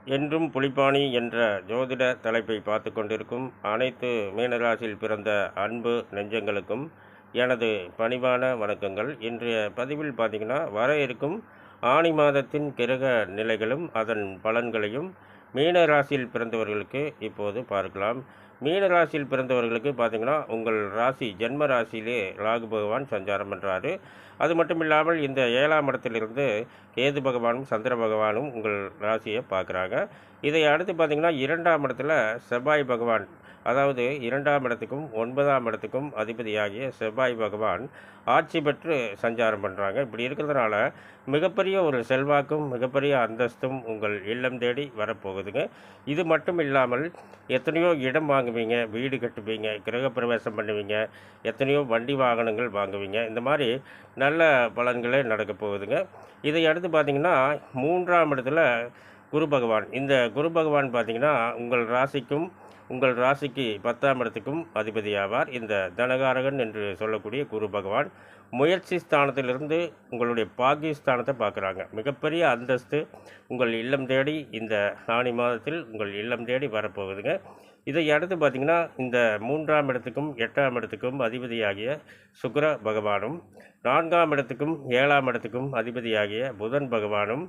என்றும் புலிப்பாணி என்ற ஜோதிட தலைப்பை பார்த்து கொண்டிருக்கும் அனைத்து மீனராசியில் பிறந்த அன்பு நெஞ்சங்களுக்கும் எனது பணிவான வணக்கங்கள். இன்றைய பதிவில் பார்த்திங்கன்னா, வர இருக்கும் ஆணி மாதத்தின் கிரக நிலைகளும் அதன் பலன்களையும் மீனராசியில் பிறந்தவர்களுக்கு இப்போது பார்க்கலாம். மீனராசியில் பிறந்தவர்களுக்கு பார்த்திங்கன்னா, உங்கள் ராசி ஜென்ம ராசியிலே ராகு பகவான் சஞ்சாரம் பண்ணுறாரு. அது மட்டும் இல்லாமல் இந்த 7ஆம் இடத்திலிருந்து கேது பகவானும் சந்திர பகவானும் உங்கள் ராசியை பார்க்குறாங்க. இதை அடுத்து பார்த்திங்கன்னா, 2ஆம் இடத்துல செவ்வாய் பகவான், அதாவது 2ஆம் இடத்துக்கும் 9ஆம் இடத்துக்கும் அதிபதியாகிய செவ்வாய் பகவான் ஆட்சி பெற்று சஞ்சாரம் பண்ணுறாங்க. இப்படி இருக்கிறதுனால மிகப்பெரிய ஒரு செல்வாக்கும் மிகப்பெரிய அந்தஸ்தும் உங்கள் இல்லம் தேடி வரப்போகுதுங்க. இது மட்டும் இல்லாமல் எத்தனையோ இடம் வாங்குவீங்க, வீடு கட்டுவீங்க, கிரகப்பிரவேசம் பண்ணுவீங்க, எத்தனையோ வண்டி வாகனங்கள் வாங்குவீங்க. இந்த மாதிரி நல்ல பலன்களே நடக்க போகுதுங்க. இதை அடுத்து பார்த்திங்கன்னா, 3ஆம் இடத்துல குரு பகவான். இந்த குரு பகவான் பார்த்திங்கன்னா, உங்கள் ராசிக்கு 10ஆம் இடத்துக்கும் அதிபதியாவார். இந்த தனகாரகன் என்று சொல்லக்கூடிய குரு பகவான் முயற்சி ஸ்தானத்திலிருந்து உங்களுடைய பாகிஸ்தானத்தை பார்க்குறாங்க. மிகப்பெரிய அந்தஸ்து உங்கள் இல்லம் தேடி இந்த ஆணி மாதத்தில் உங்கள் இல்லம் தேடி வரப்போகுதுங்க. இதை அடுத்து பார்த்திங்கன்னா, இந்த 3ஆம் இடத்துக்கும் 8ஆம் இடத்துக்கும் அதிபதியாகிய சுக்கிர பகவானும் 4ஆம் இடத்துக்கும் 7ஆம் இடத்துக்கும் அதிபதியாகிய புதன் பகவானும்,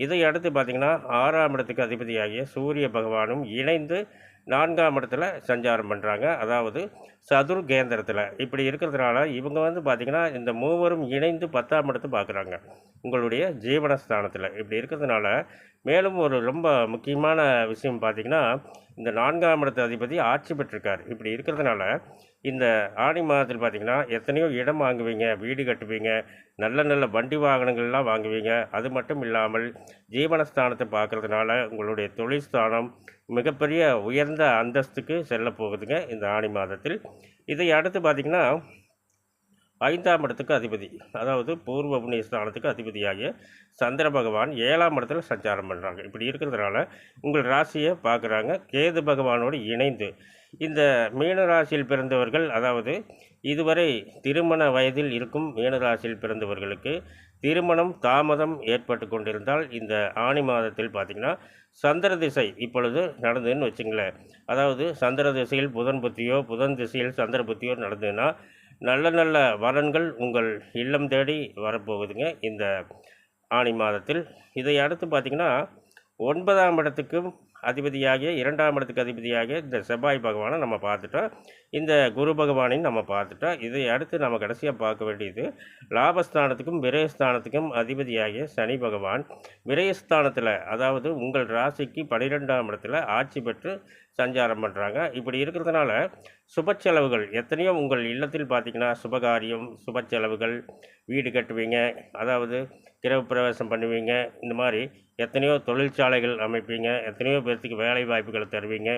இதை அடுத்து பார்த்திங்கன்னா 6ஆம் இடத்துக்கு அதிபதியாகிய சூரிய பகவானும் இணைந்து 4ஆம் இடத்துல சஞ்சாரம் பண்ணுறாங்க. அதாவது சதுர்கேந்திரத்தில். இப்படி இருக்கிறதுனால இவங்க பார்த்திங்கன்னா, இந்த மூவரும் இணைந்து 10ஆம் இடத்தை பார்க்குறாங்க உங்களுடைய ஜீவனஸ்தானத்தில். இப்படி இருக்கிறதுனால மேலும் ஒரு ரொம்ப முக்கியமான விஷயம் பார்த்திங்கன்னா, இந்த 4ஆம் இடத்து அதிபதி ஆட்சி பெற்றிருக்கார். இப்படி இருக்கிறதுனால இந்த ஆணி மாதத்தில் பார்த்திங்கன்னா, எத்தனையோ இடம் வாங்குவீங்க, வீடு கட்டுவீங்க, நல்ல நல்ல வண்டி வாகனங்கள்லாம் வாங்குவீங்க. அது மட்டும் இல்லாமல் ஜீவனஸ்தானத்தை பார்க்குறதுனால உங்களுடைய தொழில் ஸ்தானம் மிகப்பெரிய உயர்ந்த அந்தஸ்துக்கு செல்ல போகுதுங்க இந்த ஆணி மாதத்தில். இதை அடுத்து பார்த்திங்கன்னா, 5ஆம் இடத்துக்கு அதிபதி, அதாவது பூர்வ புண்ணிய ஸ்தானத்துக்கு அதிபதியாகிய சந்திர பகவான் 7ஆம் இடத்துல சஞ்சாரம் பண்ணுறாங்க. இப்படி இருக்கிறதுனால உங்கள் ராசியை பார்க்குறாங்க கேது பகவானோடு இணைந்து. இந்த மீனராசியில் பிறந்தவர்கள், அதாவது இதுவரை திருமண வயதில் இருக்கும் மீனராசியில் பிறந்தவர்களுக்கு திருமணம் தாமதம் ஏற்பட்டு கொண்டிருந்தால் இந்த ஆணி மாதத்தில் பார்த்திங்கன்னா, சந்திர திசை இப்பொழுது நடந்ததுன்னு வச்சுங்களேன். அதாவது சந்திர திசையில் புதன் புத்தியோ, புதன் திசையில் சந்திர புத்தியோ நடந்ததுன்னா நல்ல நல்ல வரன்கள் உங்கள் இல்லம் தேடி வரப்போகுதுங்க இந்த ஆணி மாதத்தில். இதை அடுத்து பார்த்திங்கன்னா, 9ஆம் இடத்துக்கும் அதிபதியாகிய 2ஆம் இடத்துக்கு அதிபதியாகிய இந்த செவ்வாய் பகவானை நம்ம பார்த்துட்டோம். இந்த குரு பகவானையும் நம்ம பார்த்துட்டோம். இதை அடுத்து நம்ம கடைசியாக பார்க்க வேண்டியது லாபஸ்தானத்துக்கும் விரயஸ்தானத்துக்கும் அதிபதியாகிய சனி பகவான் விரயஸ்தானத்தில், அதாவது உங்கள் ராசிக்கு 12ஆம் இடத்துல ஆட்சி பெற்று சஞ்சாரம் பண்ணுறாங்க. இப்படி இருக்கிறதுனால சுப செலவுகள் எத்தனையோ உங்கள் இல்லத்தில் பார்த்திங்கன்னா, சுபகாரியம், சுப செலவுகள், வீடு கட்டுவீங்க, அதாவது கிரகப்பிரவேசம் பண்ணுவீங்க, இந்த மாதிரி எத்தனையோ தொழிற்சாலைகள் அமைப்பீங்க, எத்தனையோ பேர்த்துக்கு வேலை வாய்ப்புகளை தருவீங்க.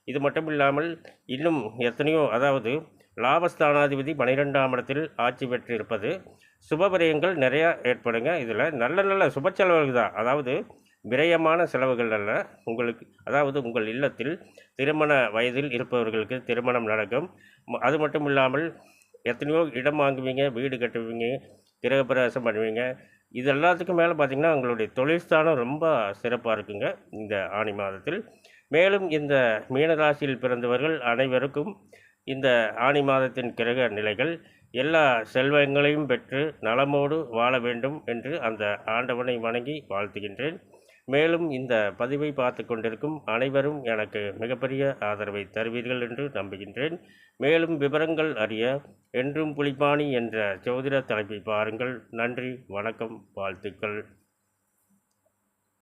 இது மட்டும் இல்லாமல் இன்னும் எத்தனையோ, அதாவது லாபஸ்தானாதிபதி 12ஆம் இடத்தில் ஆட்சி பெற்று இருப்பது சுபவிரயங்கள் நிறையா ஏற்படுங்க. இதில் நல்ல நல்ல சுப செலவுகள் தான், அதாவது விரயமான செலவுகள் அல்ல. உங்களுக்கு, அதாவது உங்கள் இல்லத்தில் திருமண வயதில் இருப்பவர்களுக்கு திருமணம் நடக்கும். அது மட்டும் இல்லாமல் எத்தனையோ இடம் வாங்குவீங்க, வீடு கட்டுவீங்க, கிரகப்பிரவேசம் பண்ணுவீங்க. இது எல்லாத்துக்கும் மேலே பார்த்திங்கன்னா, உங்களுடைய தொழில்ஸ்தானம் ரொம்ப சிறப்பாக இருக்குங்க இந்த ஆணி மாதத்தில். மேலும் இந்த மீனராசியில் பிறந்தவர்கள் அனைவருக்கும் இந்த ஆணி மாதத்தின் கிரக நிலைகள் எல்லா செல்வங்களையும் பெற்று நலமோடு வாழ வேண்டும் என்று அந்த ஆண்டவனை வணங்கி வாழ்த்துகின்றேன். மேலும் இந்த பதிவை பார்த்து கொண்டிருக்கும் அனைவரும் எனக்கு மிகப்பெரிய ஆதரவை தருவீர்கள் என்று நம்புகின்றேன். மேலும் விவரங்கள் அறிய என்றும் புலிப்பாணி என்ற ஜோதிட தலைப்பை பாருங்கள். நன்றி, வணக்கம், வாழ்த்துக்கள்.